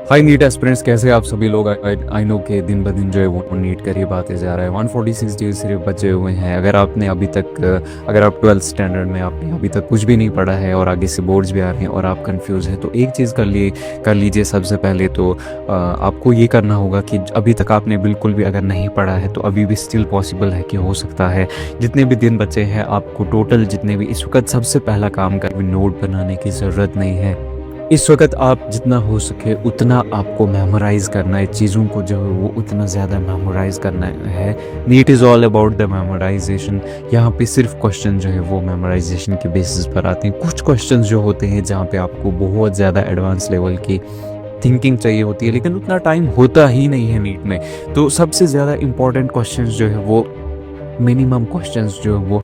हाय NEET aspirants, कैसे आप सभी लोग। आई नो के दिन ब दिन जो है वो नीट करिए आते जा रहा है। 146 डेज सिर्फ बचे हुए हैं। अगर आपने अभी तक अगर आप 12th स्टैंडर्ड में आपने अभी तक कुछ भी नहीं पढ़ा है और आगे से बोर्ड्स भी आ रहे हैं और आप कंफ्यूज हैं, तो एक चीज़ कर लीजिए। सबसे पहले तो आपको ये करना होगा कि अभी तक आपने बिल्कुल भी अगर नहीं पढ़ा है तो अभी भी स्टिल पॉसिबल है कि हो सकता है। जितने भी दिन बचे हैं आपको टोटल जितने भी इस वक्त सबसे पहला काम कर नोट बनाने की ज़रूरत नहीं है। इस वक्त आप जितना हो सके उतना आपको मेमोराइज़ करना है, चीज़ों को जो है वो उतना ज़्यादा मेमोराइज़ करना है। NEET is all about the memorisation. यहाँ पे सिर्फ क्वेश्चन जो है वो मेमोराइजेशन के बेसिस पर आते हैं। कुछ क्वेश्चन जो होते हैं जहाँ पे आपको बहुत ज़्यादा एडवांस लेवल की थिंकिंग चाहिए होती है, लेकिन उतना टाइम होता ही नहीं है नीट में। तो सबसे ज़्यादा इम्पॉर्टेंट क्वेश्चंस जो है वो मिनिमम क्वेश्चंस जो है वो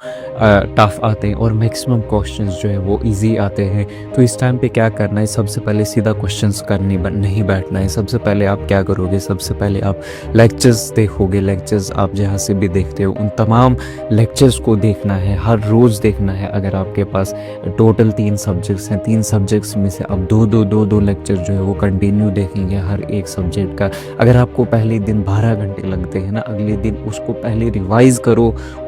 टफ आते हैं और मैक्सिमम क्वेश्चंस जो है वो इजी आते हैं। तो इस टाइम पे क्या करना है, सबसे पहले सीधा क्वेश्चंस करने नहीं बैठना है। सबसे पहले आप क्या करोगे, सबसे पहले आप लेक्चर्स देखोगे। लेक्चर्स आप जहाँ से भी देखते हो उन तमाम लेक्चर्स को देखना है, हर रोज़ देखना है। अगर आपके पास टोटल 3 सब्जेक्ट्स हैं, 3 सब्जेक्ट्स में से आप दो लेक्चर जो है वो कंटिन्यू देखेंगे हर एक सब्जेक्ट का। अगर आपको पहले दिन 12 घंटे लगते हैं ना, अगले दिन उसको पहले रिवाइज़ करो।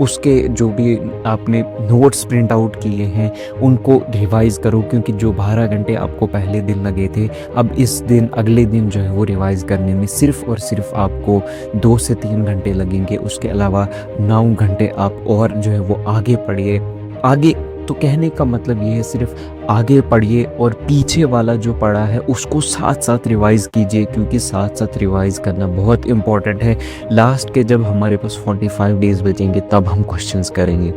उसके जो भी आपने नोट्स प्रिंट आउट किए हैं उनको रिवाइज़ करो, क्योंकि जो 12 घंटे आपको पहले दिन लगे थे, अब इस दिन अगले दिन जो है वो रिवाइज़ करने में सिर्फ़ और सिर्फ आपको 2 से 3 घंटे लगेंगे। उसके अलावा 9 घंटे आप और जो है वो आगे पढ़िए। आगे तो कहने का मतलब ये है, सिर्फ आगे पढ़िए और पीछे वाला जो पढ़ा है उसको साथ साथ रिवाइज़ कीजिए, क्योंकि साथ साथ रिवाइज़ करना बहुत इम्पॉर्टेंट है। लास्ट के जब हमारे पास 45 डेज़ बचेंगे तब हम क्वेश्चंस करेंगे।